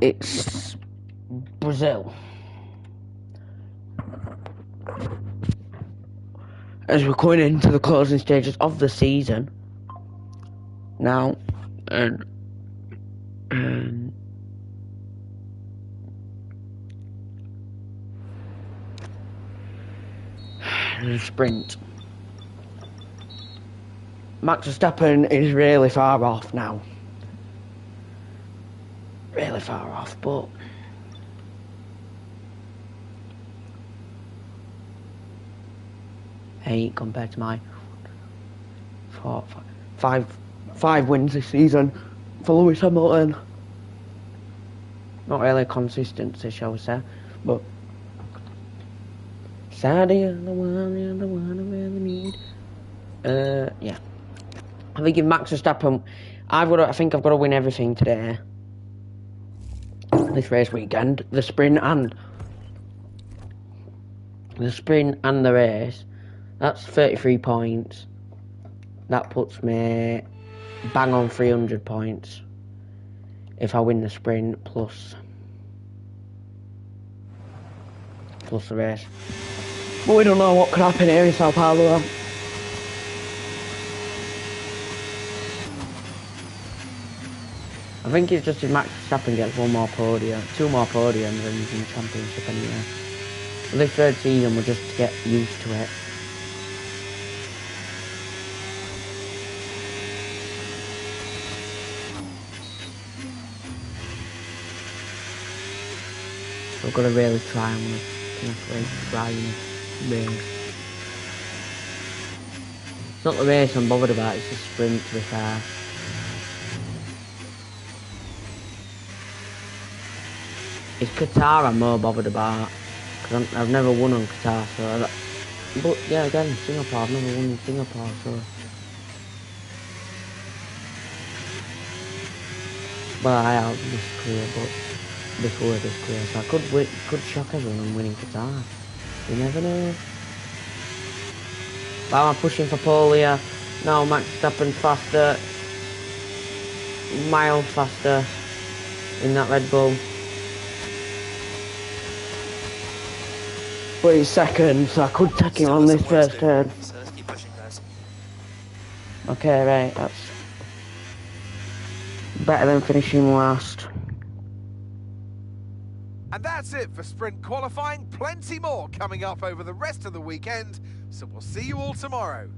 It's Brazil. As we're coming into the closing stages of the season now, and the sprint. Max Verstappen is really far off now. Really far off, but eight compared to my five wins this season for Lewis Hamilton. Not really consistency, shall we say, but Sadie, you're the one I really need. Yeah. I think if Max Verstappen, I think I've got to win everything today. This race weekend, the sprint and the race. That's 33 points. That puts me bang on 300 points if I win the sprint plus the race. But we don't know what could happen here in Sao Paulo. I think it's just if Max Verstappen gets two more podiums and he's in the championship anyway. For this third season, we'll just get used to it. We've got to really try and win. It's not the race I'm bothered about, it's the sprint to be fair. It's Qatar I'm more bothered about, because I've never won on Qatar, but yeah, again, Singapore, I've never won in Singapore, so. Well, I have this career, but before this career, so I could shock everyone and winning Qatar. You never know. But I'm pushing for pole here. Now Max Verstappen's faster. Miles faster in that Red Bull. But he's second, so I could take him on this first turn. So let's keep pushing, guys. Okay, right, that's better than finishing last. And that's it for sprint qualifying. Plenty more coming up over the rest of the weekend. So we'll see you all tomorrow.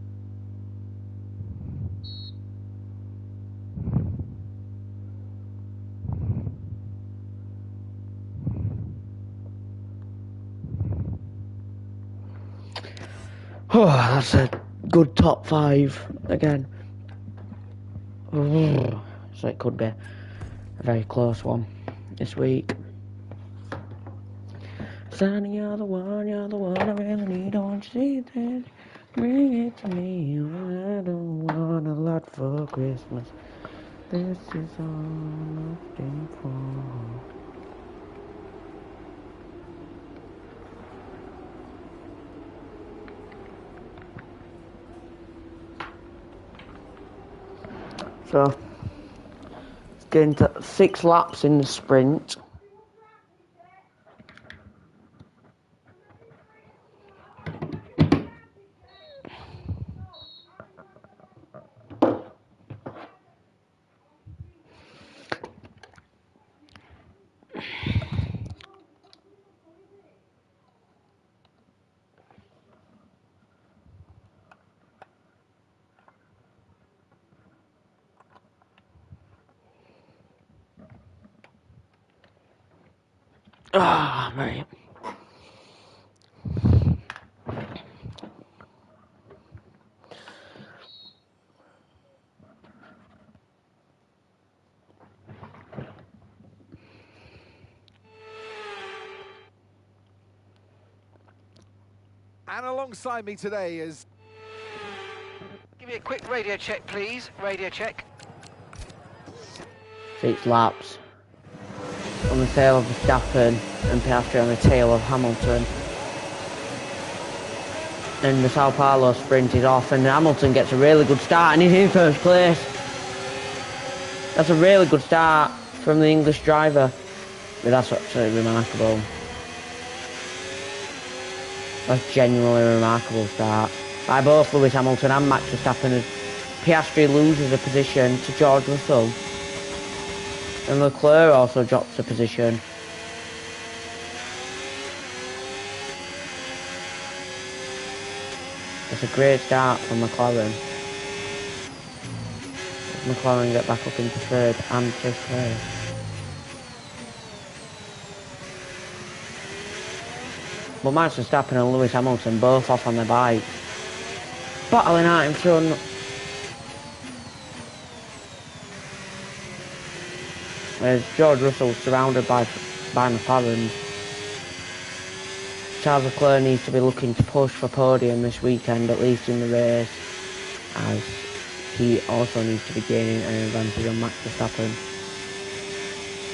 Oh, that's a good top 5 again. Oh, so it could be a very close one this week. Sonny, you're the one I really need. I want you to see this. Bring it to me. I don't want a lot for Christmas. This is all I'm asking for. So, it's getting to 6 laps in the sprint. Ah, mate. And alongside me today is... Give me a quick radio check, please. Radio check. 6 laps on the tail of Verstappen and Piastri on the tail of Hamilton. And the Sao Paulo sprint is off and Hamilton gets a really good start and he's in first place. That's a really good start for from the English driver. But that's absolutely remarkable. That's genuinely a remarkable start by both Lewis Hamilton and Max Verstappen, as Piastri loses a position to George Russell. And Leclerc also drops a position. It's a great start from McLaren. McLaren get back up into third and fifth place. But Max Verstappen and Lewis Hamilton both off on their bikes, battling out in front. As George Russell surrounded by McLaren. Charles Leclerc needs to be looking to push for podium this weekend, at least in the race, as he also needs to be gaining an advantage on Max Verstappen.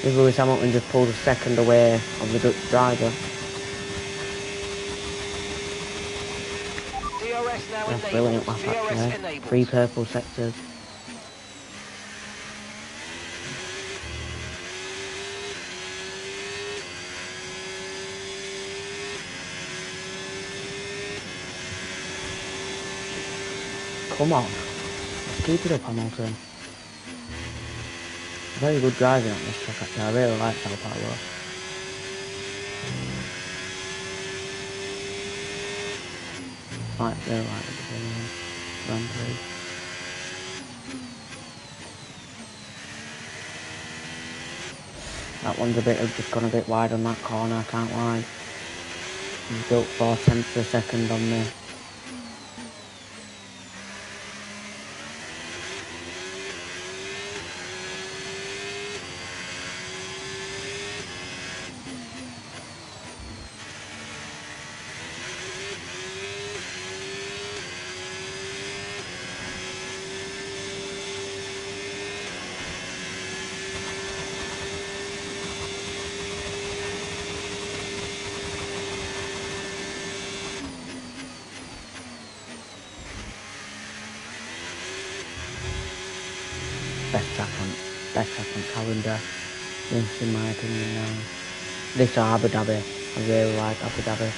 As Lewis Hamilton just pulled a second away of the Dutch driver. DRS now That's enabled. brilliant lap DRS actually. enabled. 3 purple sectors. Come on, let's keep it up, Hamilton. Very good driving on this track actually. I really like Sao Paulo. Really like the Grand Prix. That one's just gone a bit wide on that corner, I can't lie. He's built 4/10 of a second on me. Best track on calendar, this in my opinion now. This or Abu Dhabi, I really like Abu Dhabi.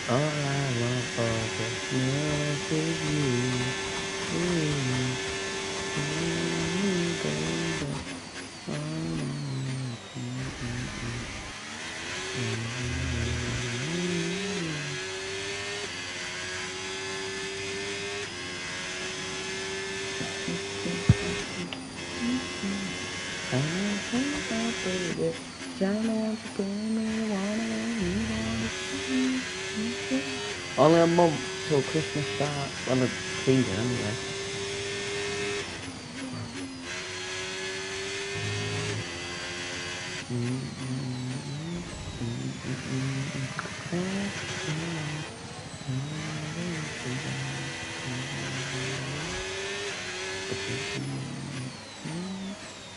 All I want for Christmas is only a month till Christmas starts. Well, the season anyway.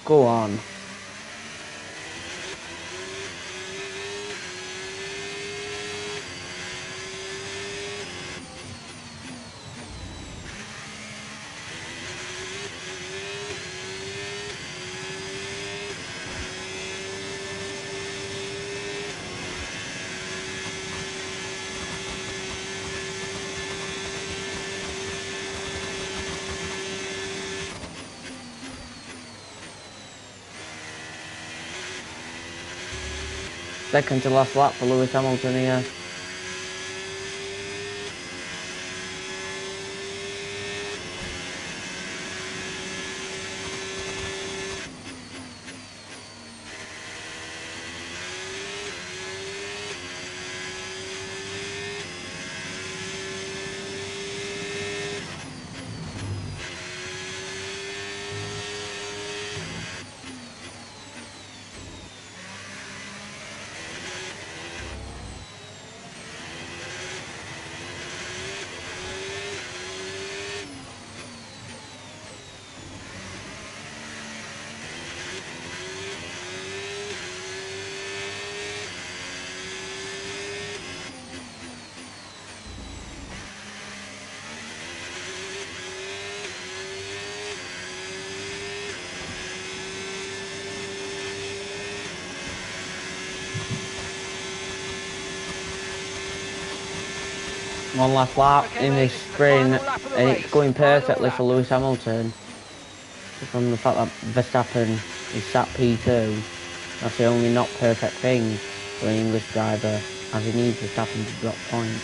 Go on. Second to last lap for Lewis Hamilton here. One last lap Okay, in this mate, this is the sprint, final lap of the and race. it's going Final perfectly lap. for Lewis Hamilton. From the fact that Verstappen is sat P2, that's the only not perfect thing for an English driver, as he needs Verstappen to drop points.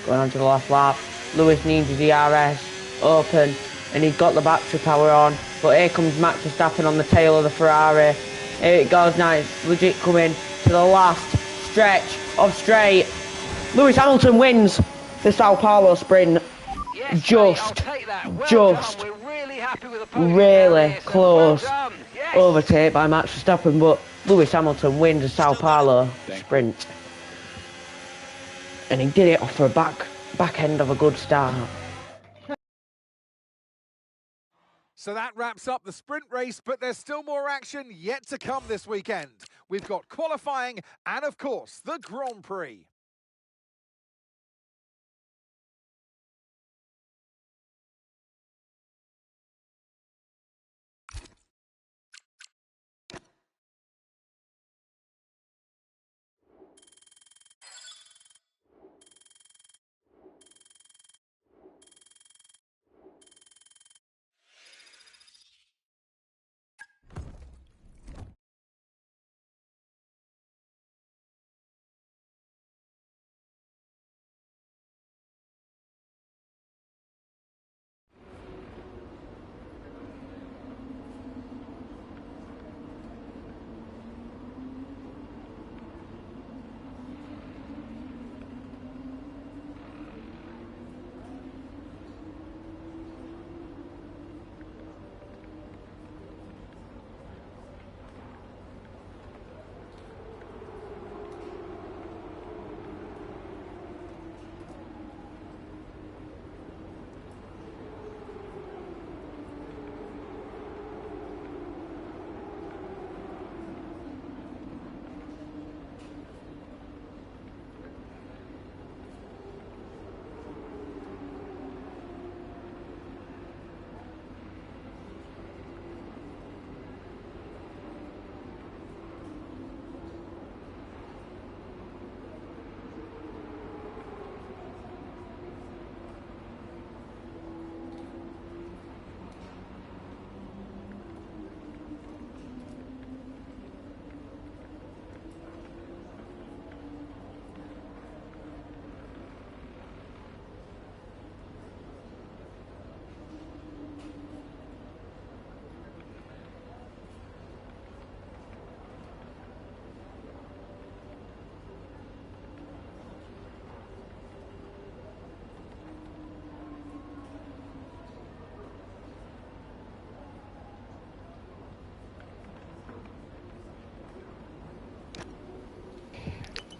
Going on to the last lap, Lewis needs his ERS open, and he's got the battery power on, but here comes Max Verstappen on the tail of the Ferrari. Here it goes now, it's legit coming to the last stretch of straight. Lewis Hamilton wins the Sao Paulo sprint. Yes, Just, mate, I'll take that. Well just, done. We're really happy with the podium really here, so close well done. Yes. overtake by Max Verstappen, but Lewis Hamilton wins the Sao Paulo sprint. And he did it off a back end of a good start. So that wraps up the sprint race, but there's still more action yet to come this weekend. We've got qualifying and, of course, the Grand Prix.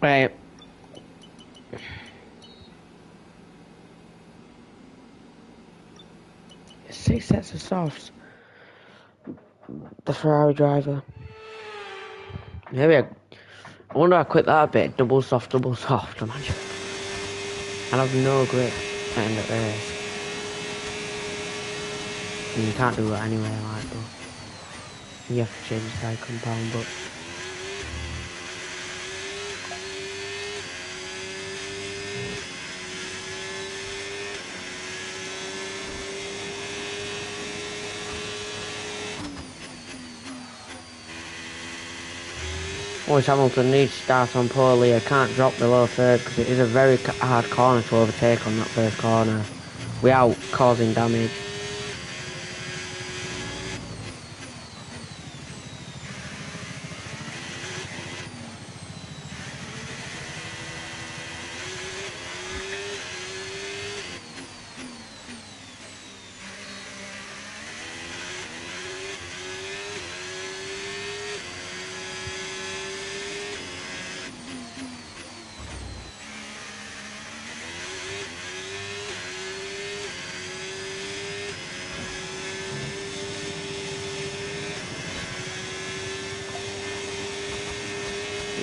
Right. Six sets of softs. The Ferrari driver. Maybe I wonder how quick that bit. Double soft, imagine. And I've no grip at the end of the race. And you can't do it anyway, like, but you have to change the tyre compound, but Lewis Hamilton needs to start on pole here, can't drop below third because it is a very hard corner to overtake on that first corner without causing damage.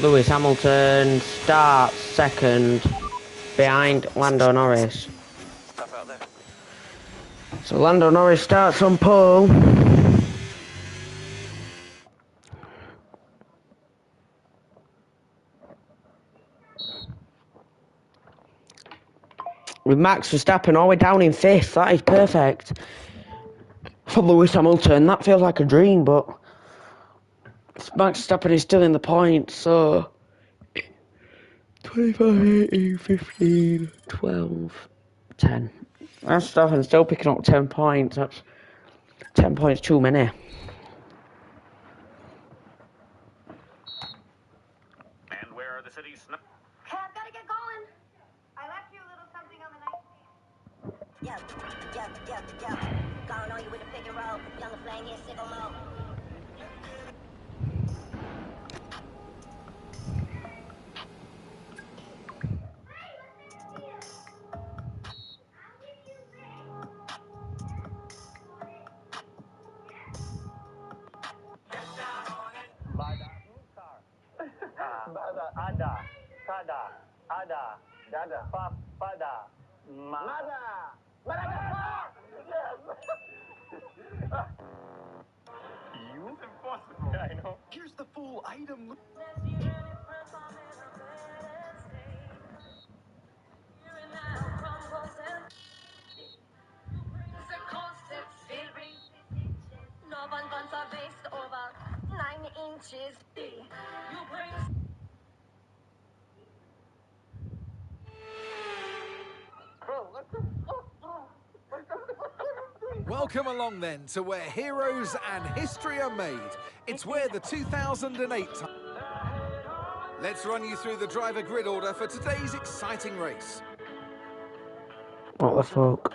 Lewis Hamilton starts second behind Lando Norris. Stuff out there. So Lando Norris starts on pole. With Max Verstappen all the way down in 5th. That is perfect for Lewis Hamilton. That feels like a dream, but Max Verstappen is still in the points, so 25, 18, 15, 12, 10. Max Verstappen's still picking up 10 points. That's 10 points too many. And where are the city's I've got to get going. I left you a little something on the night. Yo. Going on you with the pick and roll. Younger flame here, sicko mode. Impossible. Yeah, I know. Here's the full item. Over 9 inches. You bring. Welcome along then to where heroes and history are made. It's where the 2008... Let's run you through the driver grid order for today's exciting race. What the fuck?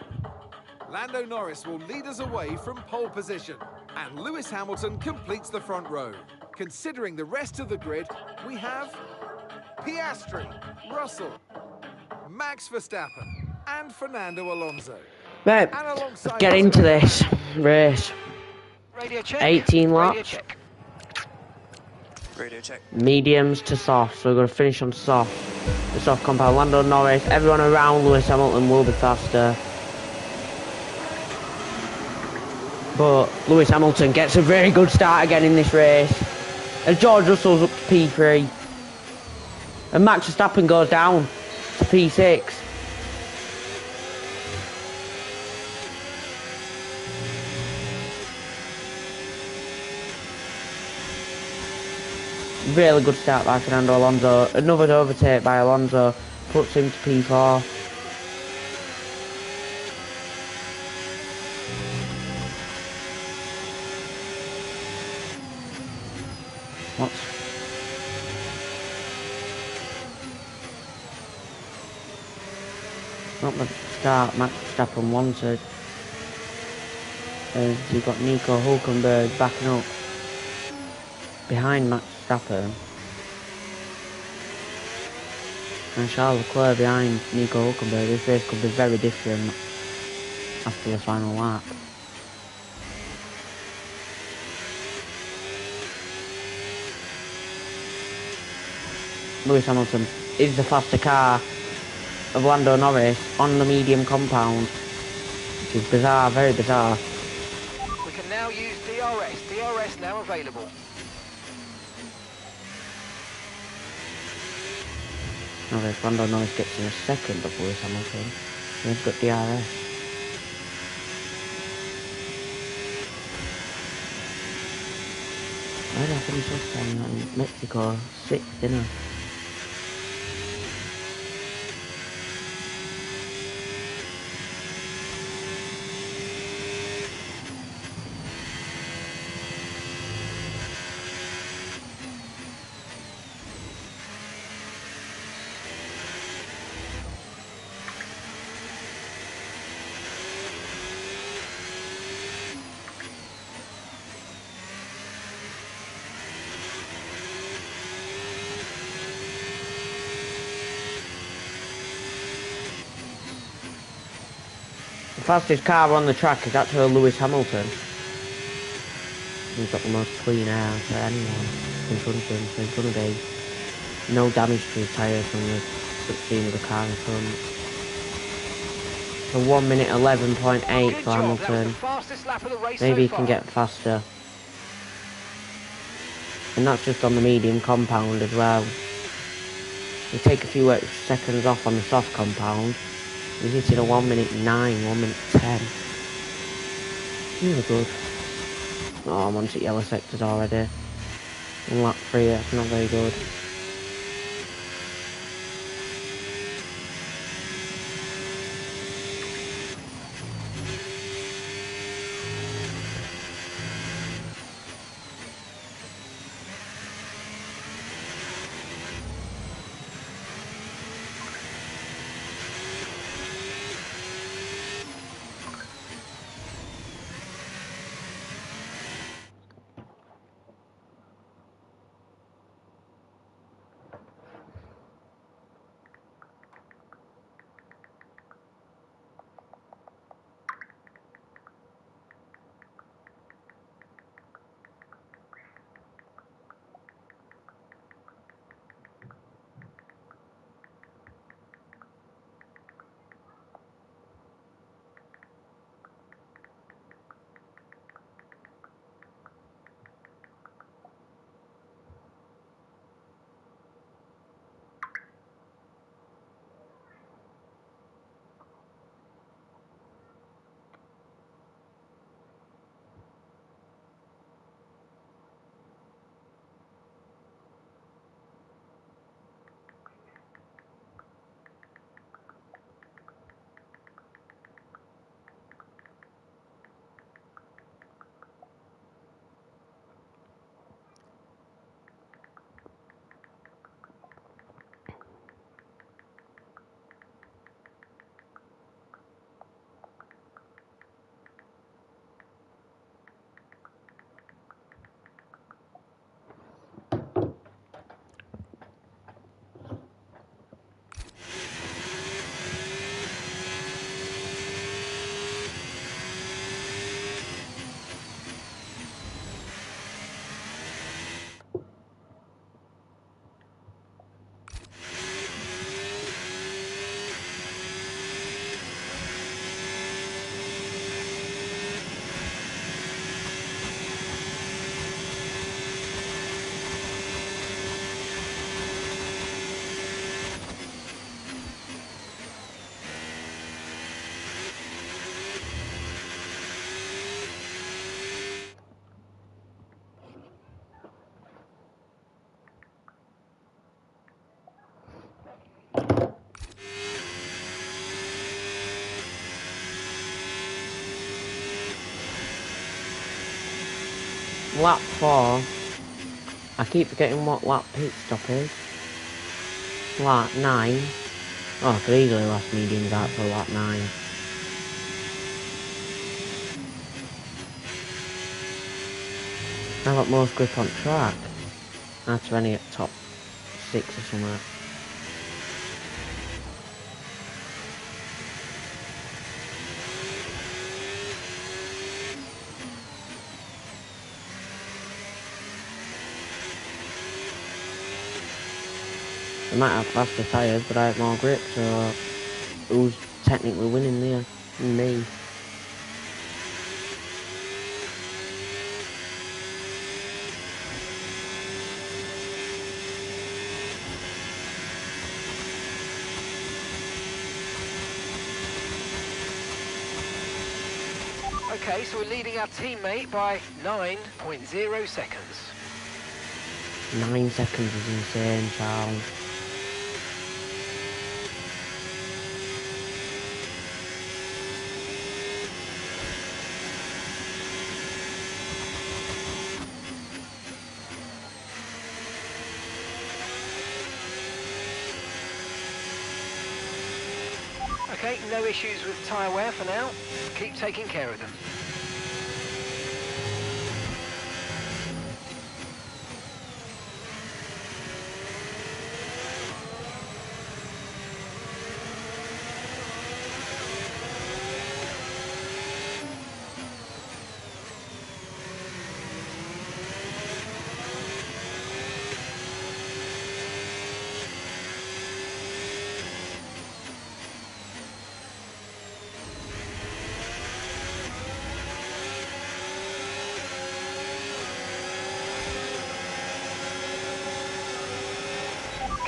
Lando Norris will lead us away from pole position, and Lewis Hamilton completes the front row. Considering the rest of the grid, we have Piastri, Russell, Max Verstappen, and Fernando Alonso. Right, And alongside get into this race. Radio check. 18 Radio laps. check. Radio check. Mediums to soft, so we're going to finish on soft. The soft compound, Lando Norris, everyone around Lewis Hamilton will be faster. But Lewis Hamilton gets a very good start again in this race. And George Russell's up to P3. And Max Verstappen goes down to P6. Really good start by Fernando Alonso. Another overtake by Alonso puts him to P4. What's... Not the start Max Verstappen wanted. As you've got Nico Hülkenberg backing up behind Max Verstappen. And Charles Leclerc behind Nico Hülkenberg. This race could be very different after the final lap. Lewis Hamilton is the faster car of Lando Norris on the medium compound, which is bizarre, very bizarre. We can now use DRS. DRS now available. Now if Lando Norris gets in a second of Lewis Hamilton, he's got DRS. Where did I finish last time? In Mexico, 6th, didn't I? The fastest car on the track is actually Lewis Hamilton. He's got the most clean air for anyone in front of him, so he's going to be no damage to his tyres from the 16 of the car in front. So 1 minute 11.8 Good for job. That was the Hamilton. fastest lap of the race Maybe so he far. can get faster. And that's just on the medium compound as well. You take a few extra seconds off on the soft compound. He's hitting a 1 minute 9, 1 minute 10. Really good. Oh, I'm onto yellow sectors already. On lap 3, that's not very good. Lap 4. I keep forgetting what lap pit stop is. Lap 9. Oh, I could easily last mediums out for lap 9. I got most grip on track. That's only at top 6 or something. I might have faster tyres, but I have more grip, so who's technically winning there? Me. Okay, so we're leading our teammate by 9.0 seconds. 9 seconds is insane, Charles. Okay, no issues with tyre wear for now. Keep taking care of them.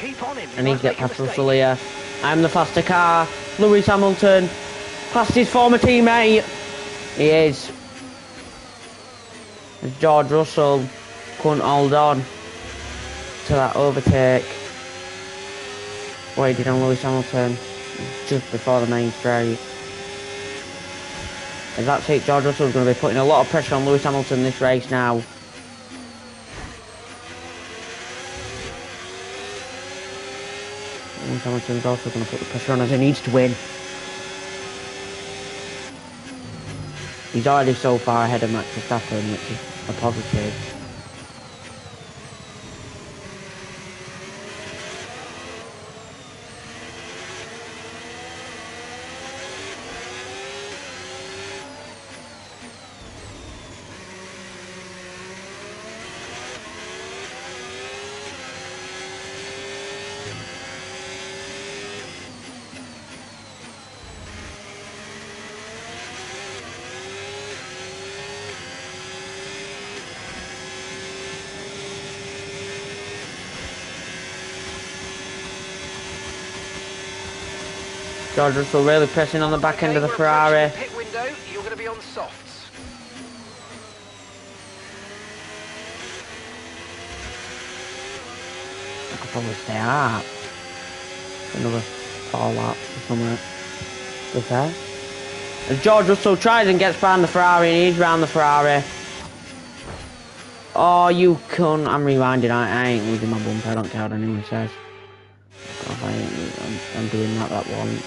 Keep on him. I need to get past Russell here. I'm the faster car. Lewis Hamilton. Past his former teammate. He is. As George Russell couldn't hold on to that overtake. What he did on Lewis Hamilton just before the main straight. As that's it, George Russell is going to be putting a lot of pressure on Lewis Hamilton this race now. Lewis Hamilton's also going to put the pressure on as he needs to win. He's already so far ahead of Max Verstappen, which is a positive. George Russell really pressing on the back end of the Ferrari. Pit window, you're going to be on softs. I could probably stay up. Another 4 laps or something. Is there? As George Russell tries and gets behind the Ferrari and he's round the Ferrari. Oh, you cunt. I'm rewinding. I ain't losing my bumper. I don't care what anyone says. I'm doing that once.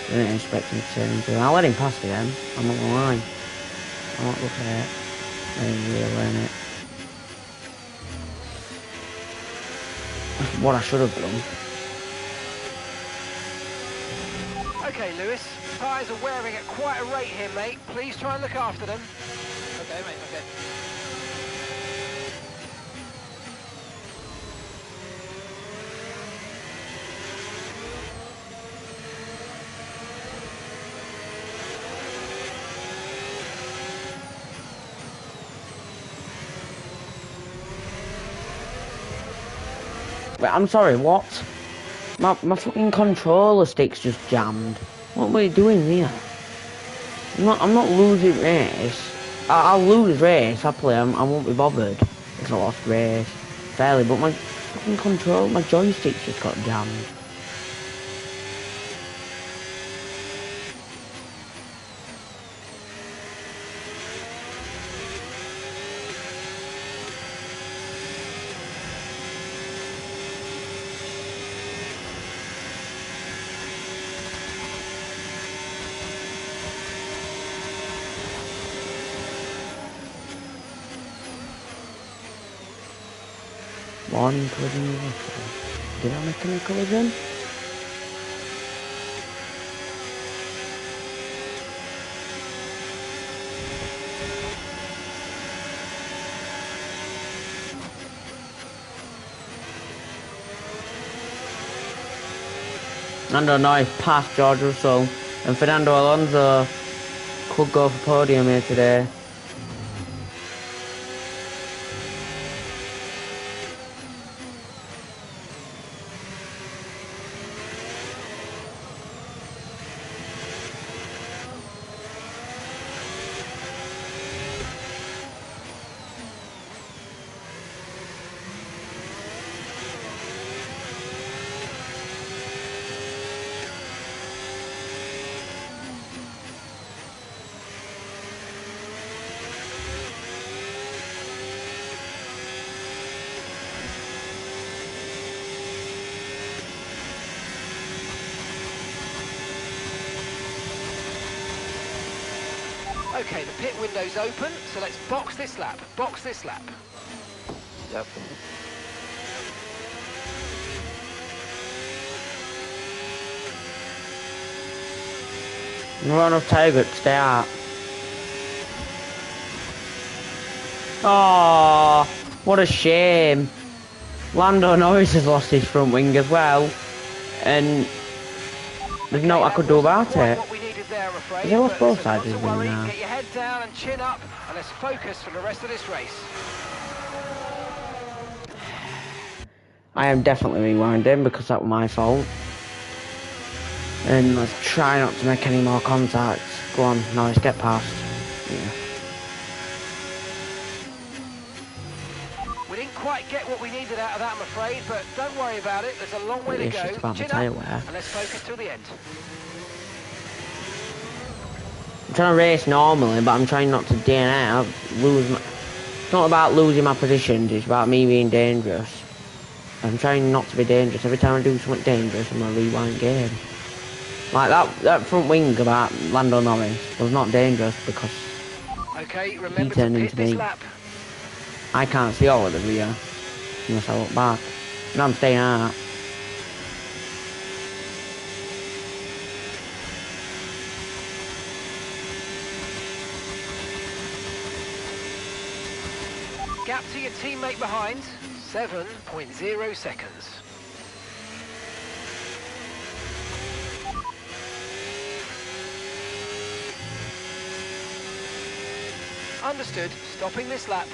I didn't expect him to turn into it. I'll let him pass again. I'm not gonna lie. I won't look at it. I didn't really learn it. That's what I should have done. Okay, Lewis. Tyres are wearing at quite a rate here, mate. Please try and look after them. Okay, mate, okay. Wait, I'm sorry, what? My fucking controller stick's just jammed. What were you doing here? I'm not losing race. I'll lose race happily. I won't be bothered if I lost race fairly. But my fucking control, my joystick's just got jammed. Warning collision reversal. Did I make any collision? Fernando Norris passed George Russell, and Fernando Alonso could go for podium here today. Okay, the pit window's open, so let's box this lap. Box this lap. Yep. Not enough target to stay out. Oh, what a shame. Lando Norris has lost his front wing as well, and there's no I could do about it. Has he lost both sides of his wing now? Get your head down and chin up, and let's focus for the rest of this race. I am definitely rewinding because that was my fault. And let's try not to make any more contacts. Go on, nice, get past. Yeah. We didn't quite get what we needed out of that, I'm afraid, but don't worry about it. There's a long way to It's go. just about my Chin tyre up, wear. and let's focus till the end. I'm trying to race normally, but I'm trying not to lose my... It's not about losing my positions, it's about me being dangerous. I'm trying not to be dangerous. Every time I do something dangerous, I'm gonna rewind game. Like that front wing about Lando Norris was not dangerous because Okay, he remember to turned pit into this me. lap. I can't see all of the rear unless I look back. No, I'm staying out. Gap to your teammate behind, 7.0 seconds. Understood, stopping this lap.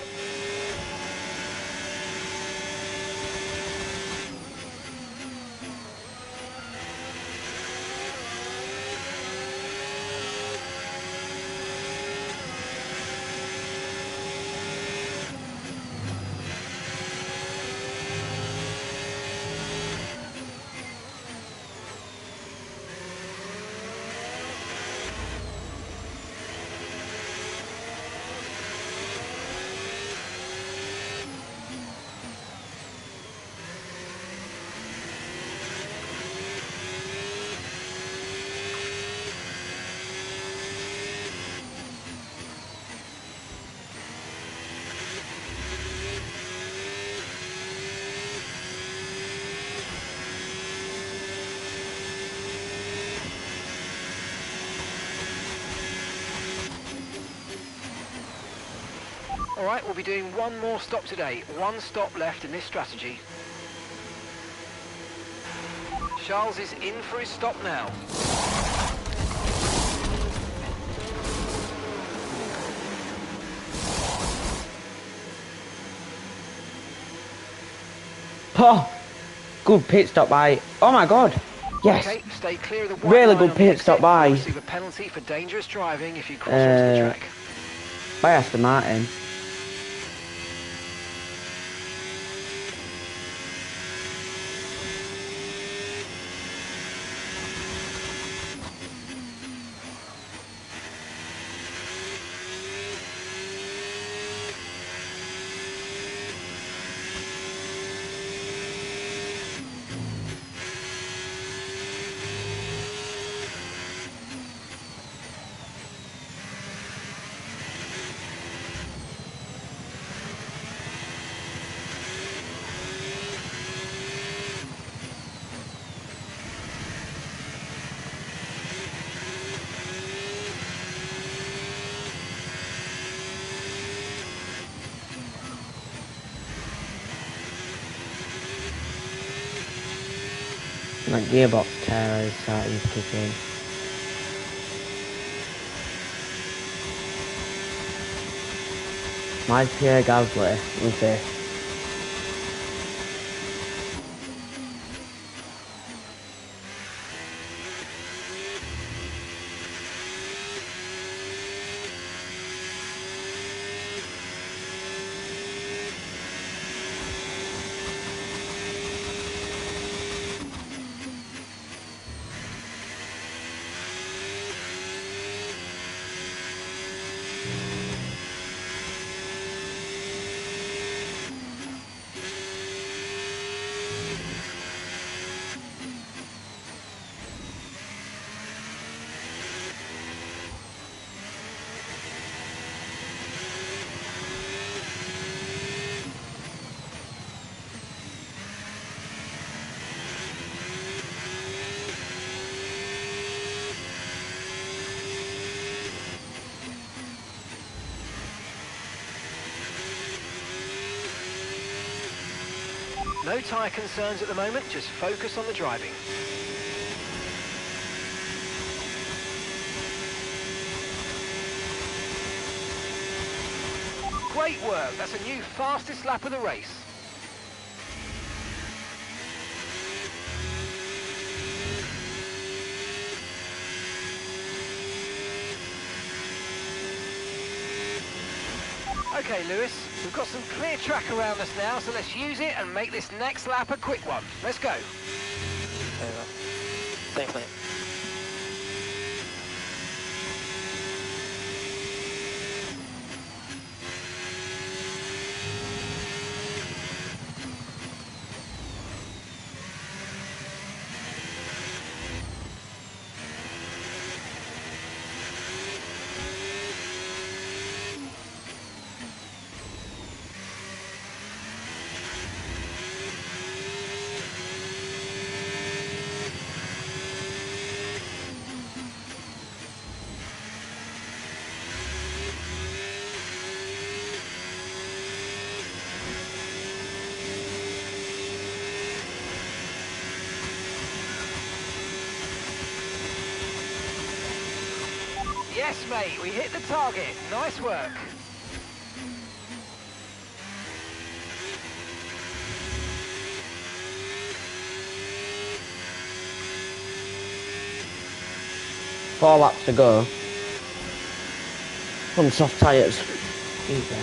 All right, we'll be doing one more stop today. One stop left in this strategy. Charles is in for his stop now. Oh, good pit stop by. Oh my god. Yes. Okay, stay clear of the white Really line good on the pit stop exit. by. You'll receive a penalty for dangerous driving if you cross onto the track. By Aston Martin. Like gearbox terror is starting to kick in. My Pierre Gasly with this. No tyre concerns at the moment, just focus on the driving. Great work, that's a new fastest lap of the race. Okay, Lewis, we've got some clear track around us now, so let's use it and make this next lap a quick one. Let's go. There you go. Thanks, mate. Yes, mate, we hit the target. Nice work. Four laps to go. On soft tyres. Easy.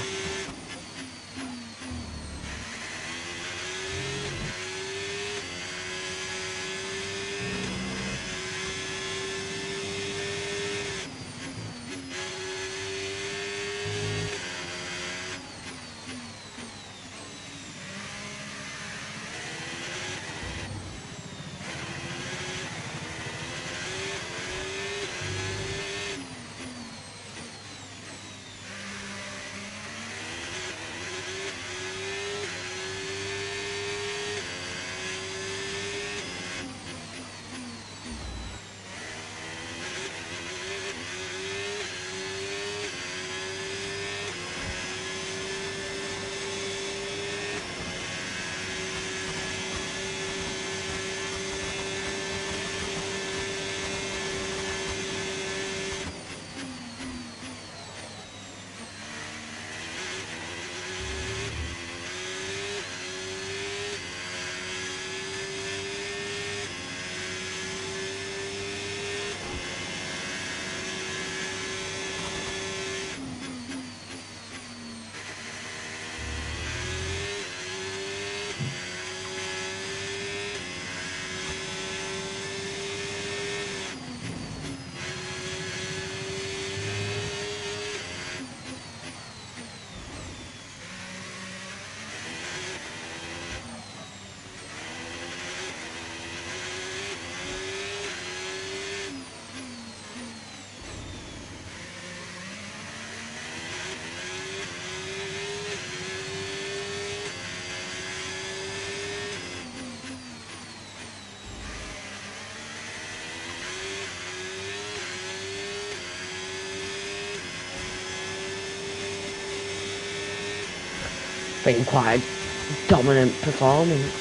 Been quite a dominant performance.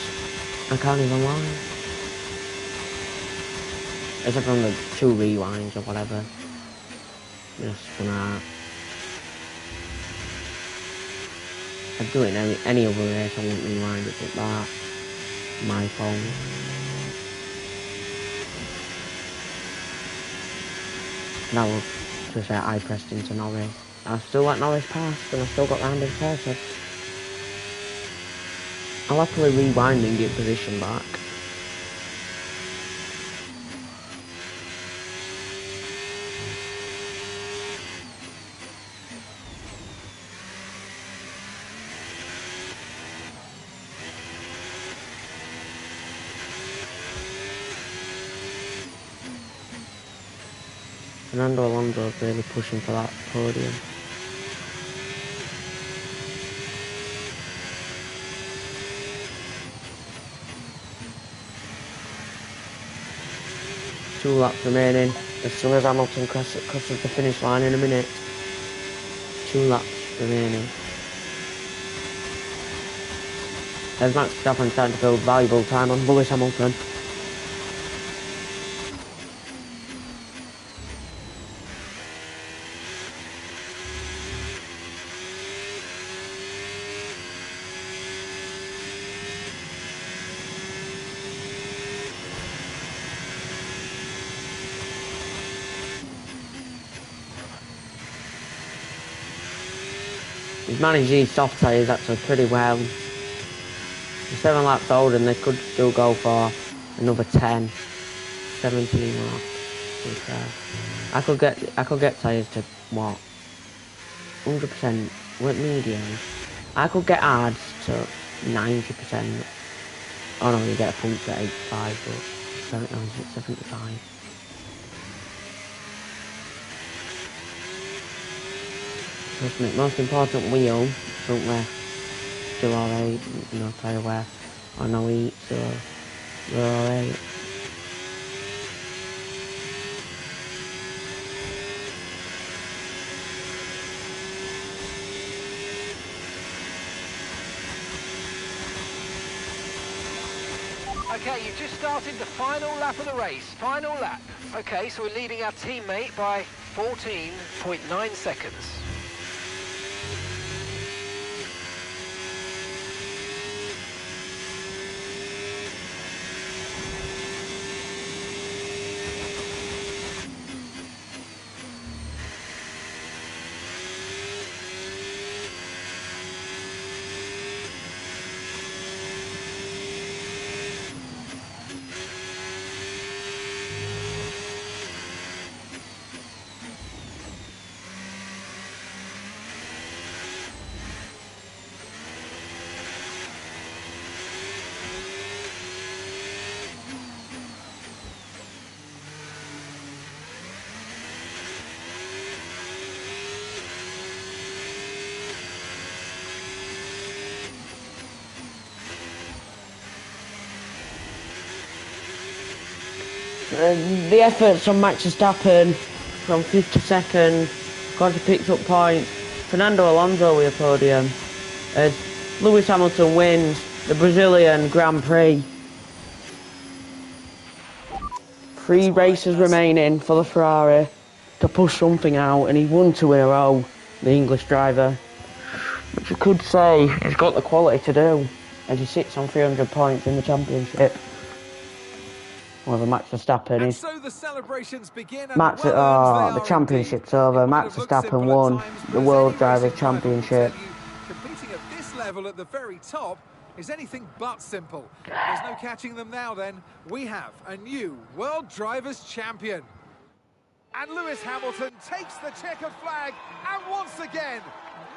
I can't even lie. Except from the 2 rewinds or whatever. Just gonna... I'd do it in any other race, I wouldn't rewind it, but that, my fault. That was just I pressed into Norris. I still let Norris pass, and I still got round in first, so I'll happily rewind and get position back. Fernando Alonso's really pushing for that podium. Two laps remaining. As soon as Hamilton crosses the finish line in a minute. 2 laps remaining. There's Max Verstappen starting to build valuable time on Lewis Hamilton. He's managed these soft tyres actually pretty well. They're 7 laps old and they could still go for another 10, 17 laps. I could get tyres to what? 100% with medium. I could get hards to 90%. Oh no, you get a puncture at 85, but 75. Trust me, most important wheel, front left, still alright, no tyre wear, or no heat, so we're alright. Okay, you've just started the final lap of the race. Final lap. Okay, so we're leading our teammate by 14.9 seconds. The efforts from Max Verstappen from 5th to 2nd, got to picked up points. Fernando Alonso with a podium as Lewis Hamilton wins the Brazilian Grand Prix. 3 races remaining for the Ferrari to push something out, and he won 2 in a row, the English driver, which you could say he's got the quality to do, as he sits on 300 points in the championship. Well, the Max Verstappen is. So the celebrations begin. The championship's over. Max Verstappen won the World Drivers' Championship. Competing at this level at the very top is anything but simple. There's no catching them now then. We have a new World Drivers' Champion. And Lewis Hamilton takes the checkered flag and once again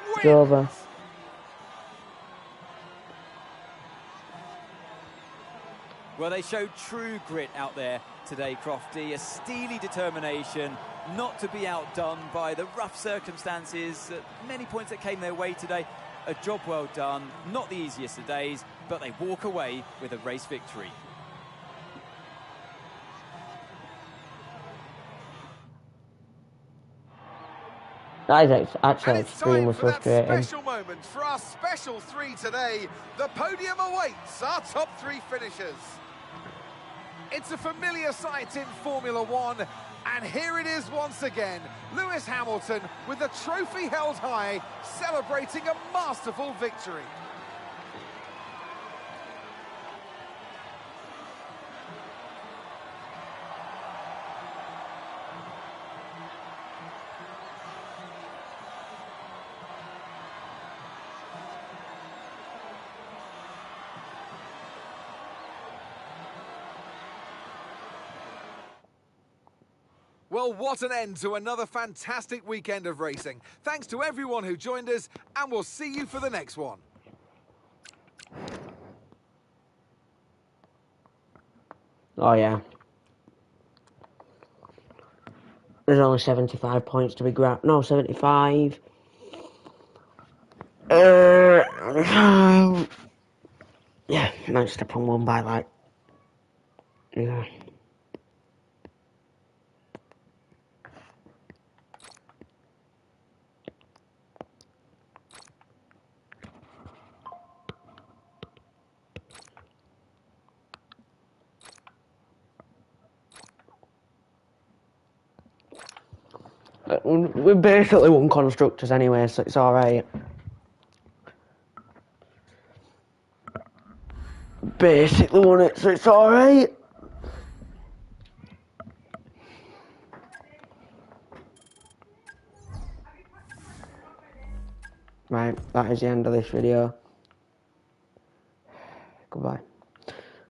wins. It's over. Well, they showed true grit out there today, Crofty. A steely determination not to be outdone by the rough circumstances. Many points that came their way today. A job well done. Not the easiest of days, but they walk away with a race victory. That is actually extremely frustrating. Special moment for our special 3 today. The podium awaits our top 3 finishers. It's a familiar sight in Formula One, and here it is once again. Lewis Hamilton with the trophy held high, celebrating a masterful victory. Well, what an end to another fantastic weekend of racing. Thanks to everyone who joined us, and we'll see you for the next one. Oh yeah. There's only 75 points to be grabbed. No, 75. Yeah, Max Verstappen won by like. Yeah. We basically won constructors anyway, so it's alright. Basically won it, so it's alright. Right, that is the end of this video.